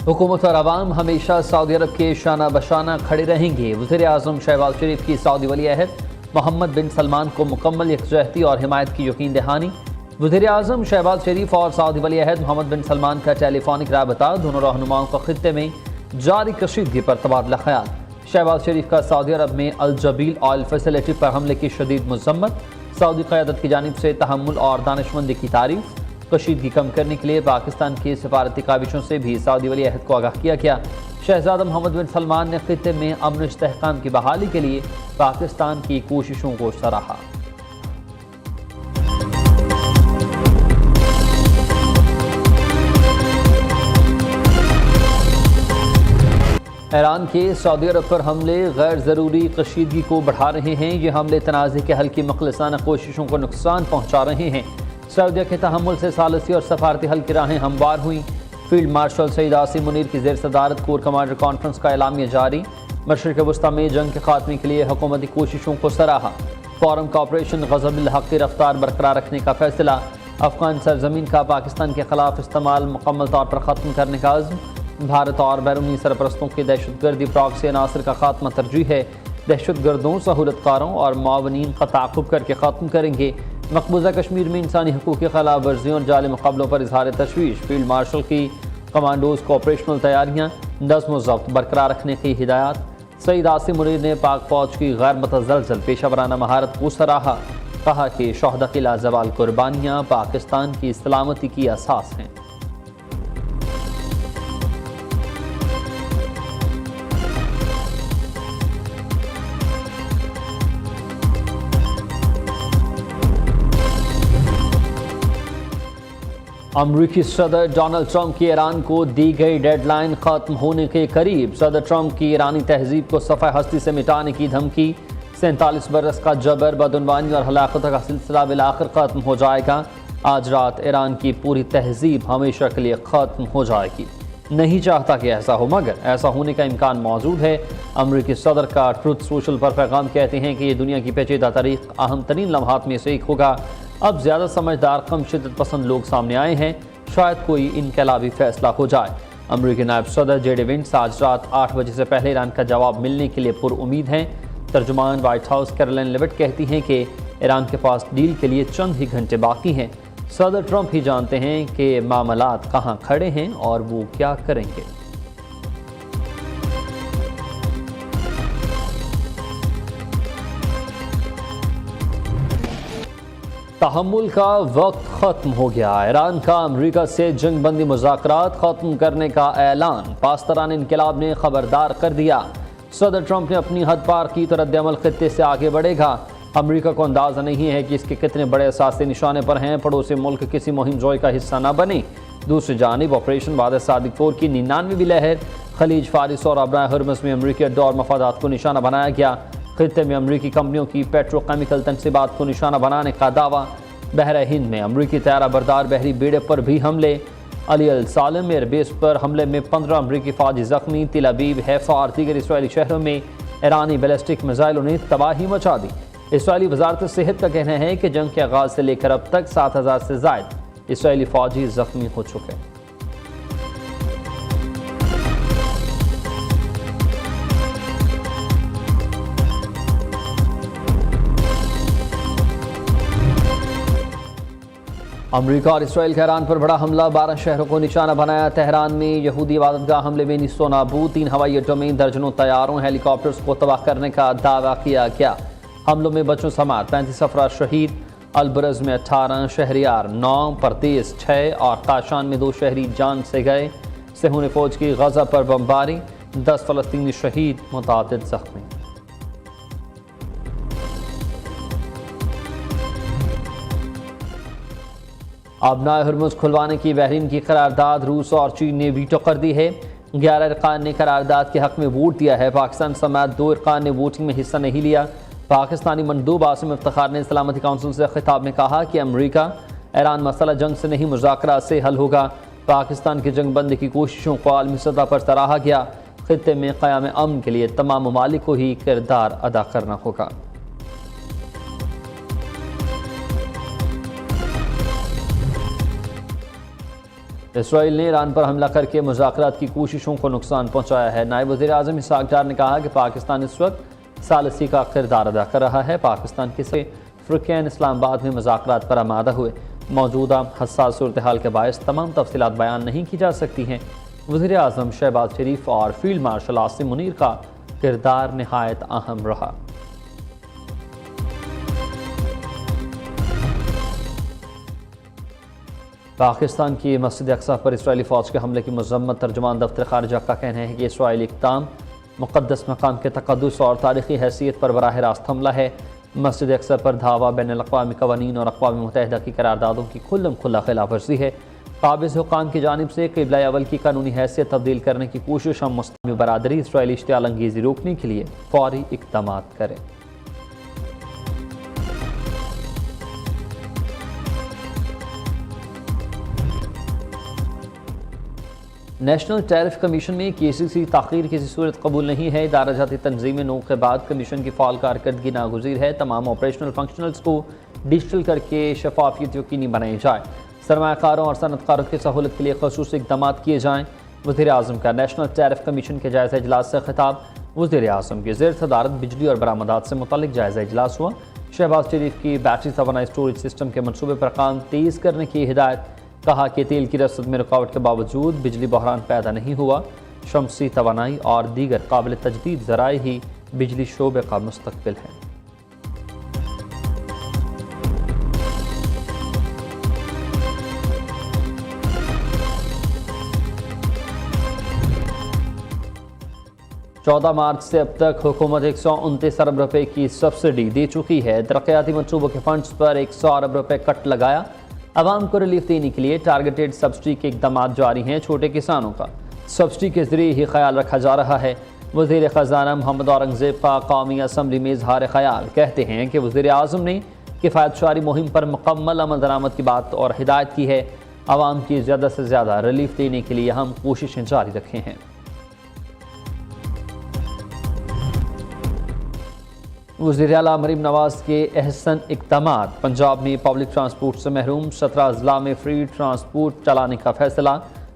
حکومت اور عوام ہمیشہ سعودی عرب کے شانہ بشانہ کھڑے رہیں گے۔ وزیر اعظم شہباز شریف کی سعودی ولی عہد محمد بن سلمان کو مکمل یکجہتی اور حمایت کی یقین دہانی۔ وزیر اعظم شہباز شریف اور سعودی ولی عہد محمد بن سلمان کا ٹیلی فونک رابطہ، دونوں رہنماؤں کا خطے میں جاری کشیدگی پر تبادلہ خیال۔ شہباز شریف کا سعودی عرب میں الجبیل آئل فیسلٹی پر حملے کی شدید مذمت، سعودی قیادت کی جانب سے تحمل اور دانشمندی کی تعریف۔ کشیدگی کم کرنے کے لیے پاکستان کی سفارتی کاوشوں سے بھی سعودی ولی عہد کو آگاہ کیا گیا۔ شہزادہ محمد بن سلمان نے خطے میں امن و استحکام کی بحالی کے لیے پاکستان کی کوششوں کو سراہا۔ ایران کے سعودی عرب پر حملے غیر ضروری کشیدگی کو بڑھا رہے ہیں۔ یہ حملے تنازع کے حل کی مخلصانہ کوششوں کو نقصان پہنچا رہے ہیں۔ سعودیہ کے تحمل سے ثالثی اور سفارتی حل کی راہیں ہموار ہوئیں۔ فیلڈ مارشل سعید عاصم منیر کی زیر صدارت کور کمانڈر کانفرنس کا اعلامیہ جاری۔ مشرق وسطیٰ میں جنگ کے خاتمے کے لیے حکومتی کوششوں کو سراہا۔ فورم کا آپریشن غزب الحق کی رفتار برقرار رکھنے کا فیصلہ۔ افغان سرزمین کا پاکستان کے خلاف استعمال مکمل طور پر ختم کرنے کا عزم۔ بھارت اور بیرونی سرپرستوں کی دہشت گردی پراکسی عناصر کا خاتمہ ترجیح ہے۔ دہشت گردوں، سہولت کاروں اور معاونین کا تعاقب کر کے ختم کریں گے۔ مقبوضہ کشمیر میں انسانی حقوق کی خلاف ورزیوں اور جعلی مقابلوں پر اظہار تشویش۔ فیلڈ مارشل کی کمانڈوز کو آپریشنل تیاریاں، نظم و ضبط برقرار رکھنے کی ہدایات۔ سعید عاصم منیر نے پاک فوج کی غیر متزلزل پیشہ ورانہ مہارت کو سراہا۔ کہا کہ شہداء کی لازوال قربانیاں پاکستان کی سلامتی کی اساس ہیں۔ امریکی صدر ڈونلڈ ٹرمپ کی ایران کو دی گئی ڈیڈ لائن ختم ہونے کے قریب۔ صدر ٹرمپ کی ایرانی تہذیب کو صفحہ ہستی سے مٹانے کی دھمکی۔ 47 برس کا جبر، بدعنوانی اور ہلاکتوں کا سلسلہ بالآخر ختم ہو جائے گا۔ آج رات ایران کی پوری تہذیب ہمیشہ کے لیے ختم ہو جائے گی۔ نہیں چاہتا کہ ایسا ہو، مگر ایسا ہونے کا امکان موجود ہے۔ امریکی صدر کا ٹروتھ سوشل پر پیغام کہتے ہیں کہ یہ دنیا کی پیچیدہ تاریخ اہم ترین لمحات میں سے ایک ہوگا۔ اب زیادہ سمجھدار، کم شدت پسند لوگ سامنے آئے ہیں، شاید کوئی انقلابی فیصلہ ہو جائے۔ امریکی نائب صدر جے ڈی وینس آج رات 8 بجے سے پہلے ایران کا جواب ملنے کے لیے پر امید ہیں۔ ترجمان وائٹ ہاؤس کیرولین لیوٹ کہتی ہیں کہ ایران کے پاس ڈیل کے لیے چند ہی گھنٹے باقی ہیں۔ صدر ٹرمپ ہی جانتے ہیں کہ معاملات کہاں کھڑے ہیں اور وہ کیا کریں گے۔ تحمل کا وقت ختم ہو گیا۔ ایران کا امریکہ سے جنگ بندی مذاکرات ختم کرنے کا اعلان۔ پاسداران انقلاب نے خبردار کر دیا۔ صدر ٹرمپ نے اپنی حد پار کی تو رد عمل خطے سے آگے بڑھے گا۔ امریکہ کو اندازہ نہیں ہے کہ اس کے کتنے بڑے اثاثے نشانے پر ہیں۔ پڑوسی ملک کسی مہم جوئی کا حصہ نہ بنے۔ دوسری جانب آپریشن وعدہ صادق 4 کی 99ویں لہر۔ خلیج فارس اور ابرائے ہرمز میں امریکی اڈوں اور مفادات کو نشانہ بنایا گیا۔ خطے میں امریکی کمپنیوں کی پیٹرو کیمیکل تنصیبات کو نشانہ بنانے کا دعویٰ۔ بحر ہند میں امریکی طیارہ بردار بحری بیڑے پر بھی حملے۔ علی السالم ایئر بیس پر حملے میں 15 امریکی فوجی زخمی۔ تل ابیب، حیفا اور دیگر اسرائیلی شہروں میں ایرانی بیلسٹک میزائلوں نے تباہی مچا دی۔ اسرائیلی وزارت صحت کا کہنا ہے کہ جنگ کے آغاز سے لے کر اب تک 7000 سے زائد اسرائیلی فوجی زخمی ہو چکے ہیں۔ امریکہ اور اسرائیل کا ایران پر بڑا حملہ، 12 شہروں کو نشانہ بنایا۔ تہران میں یہودی عبادت گاہ حملے میں نیست و نابود، 3 ہوائی اڈوں میں درجنوں طیاروں، ہیلی کاپٹرز کو تباہ کرنے کا دعویٰ کیا گیا۔ حملوں میں بچوں سماعت 35 افراد شہید۔ البرز میں 18 شہریار، 9 پردیس 6 اور کاشان میں 2 شہری جان سے گئے۔ صہیونی فوج کی غزہ پر بمباری، 10 فلسطینی شہید، متعدد زخمی۔ آبنائے ہرمز کھلوانے کی بحرین کی قرارداد روس اور چین نے ویٹو کر دی ہے۔ 11 ارکان نے قرارداد کے حق میں ووٹ دیا ہے۔ پاکستان سمیت 2 ارکان نے ووٹنگ میں حصہ نہیں لیا۔ پاکستانی مندوب عاصم افتخار نے سلامتی کونسل سے خطاب میں کہا کہ امریکہ ایران مسئلہ جنگ سے نہیں، مذاکرات سے حل ہوگا۔ پاکستان کی جنگ بندی کی کوششوں کو عالمی سطح پر سراہا گیا۔ خطے میں قیام امن کے لیے تمام ممالک کو ہی کردار ادا کرنا ہوگا۔ اسرائیل نے ایران پر حملہ کر کے مذاکرات کی کوششوں کو نقصان پہنچایا ہے۔ نائب وزیر اعظم اسحاق ڈار نے کہا کہ پاکستان اس وقت ثالثی کا کردار ادا کر رہا ہے۔ پاکستان کے فریقین اسلام آباد میں مذاکرات پر آمادہ ہوئے۔ موجودہ حساس صورتحال کے باعث تمام تفصیلات بیان نہیں کی جا سکتی ہیں۔ وزیر اعظم شہباز شریف اور فیلڈ مارشل عاصم منیر کا کردار نہایت اہم رہا۔ پاکستان کی مسجد اقصی پر اسرائیلی فوج کے حملے کی مذمت۔ ترجمان دفتر خارجہ کا کہنا ہے کہ اسرائیلی اقدام مقدس مقام کے تقدس اور تاریخی حیثیت پر براہ راست حملہ ہے۔ مسجد اقصی پر دھاوا بین الاقوامی قوانین اور اقوام متحدہ کی قراردادوں کی کھلم کھلا خلاف ورزی ہے۔ قابض حکام کی جانب سے قبلہ اول کی قانونی حیثیت تبدیل کرنے کی کوشش ہم مسلم برادری اسرائیلی اشتعال انگیزی روکنے کے لیے فوری اقدامات کرے۔ نیشنل ٹیرف کمیشن میں KCC تاخیر کسی صورت قبول نہیں ہے۔ ادارہ جاتی تنظیم 9 کے بعد کمیشن کی فعال کارکردگی ناگزیر ہے۔ تمام آپریشنل فنکشنلز کو ڈیجیٹل کر کے شفافیت یقینی بنائی جائے۔ سرمایہ کاروں اور صنعت کاروں کی سہولت کے لیے خصوصی اقدامات کیے جائیں۔ وزیر اعظم کا نیشنل ٹیرف کمیشن کے جائزہ اجلاس سے خطاب۔ وزیر اعظم کی زیر صدارت بجلی اور برآمدات سے متعلق جائزہ اجلاس ہوا۔ شہباز شریف کی بیٹری توانائی اسٹوریج سسٹم کے منصوبے پر کام تیز کرنے کی ہدایت۔ کہا کہ تیل کی رسد میں رکاوٹ کے باوجود بجلی بحران پیدا نہیں ہوا۔ شمسی توانائی اور دیگر قابل تجدید ذرائع ہی بجلی شعبے کا مستقبل ہے۔ چودہ مارچ سے اب تک حکومت 129 ارب روپے کی سبسڈی دے چکی ہے۔ ترقیاتی منصوبوں کے فنڈز پر 100 ارب روپے کٹ لگایا۔ عوام کو ریلیف دینے کے لیے ٹارگیٹڈ سبسڈی کے اقدامات جاری ہیں۔ چھوٹے کسانوں کا سبسڈی کے ذریعے ہی خیال رکھا جا رہا ہے۔ وزیر خزانہ محمد اورنگزیب کا قومی اسمبلی میں اظہار خیال۔ کہتے ہیں کہ وزیر اعظم نے کفایت شعاری مہم پر مکمل عمل درآمد کی بات اور ہدایت کی ہے۔ عوام کی زیادہ سے زیادہ ریلیف دینے کے لیے ہم کوششیں جاری رکھے ہیں۔ وزیر اعلیٰ مریم نواز کے احسن اقدامات۔ پنجاب میں پبلک ٹرانسپورٹ سے محروم 17 اضلاع میں فری ٹرانسپورٹ چلانے کا فیصلہ۔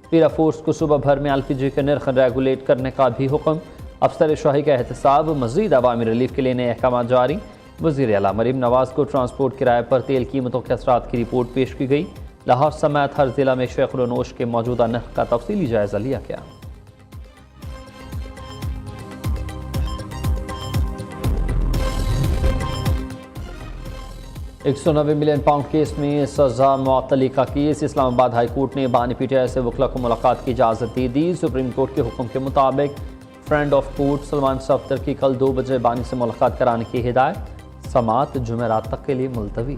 پیرا فورس کو صبح بھر میں LPG کے نرخ ریگولیٹ کرنے کا بھی حکم۔ افسر شاہی کا احتساب۔ مزید عوامی ریلیف کے لیے نئے احکامات جاری۔ وزیر اعلیٰ مریم نواز کو ٹرانسپورٹ کرائے پر تیل قیمتوں کے اثرات کی رپورٹ پیش کی گئی۔ لاہور سمیت ہر ضلع میں شیخ النوش کے موجودہ نرخ کا تفصیلی جائزہ لیا گیا۔ 190 ملین پاؤنڈ کیس میں سزا معطلی کا کیس۔ اسلام آباد ہائی کورٹ نے بانی PTI سے وکلا کو ملاقات کی اجازت دے دی۔ سپریم کورٹ کے حکم کے مطابق friend of court Salman Safdar کی کل 2 بجے بانی سے ملاقات کرانے کی ہدایت۔ سماعت جمعرات تک کے لیے ملتوی۔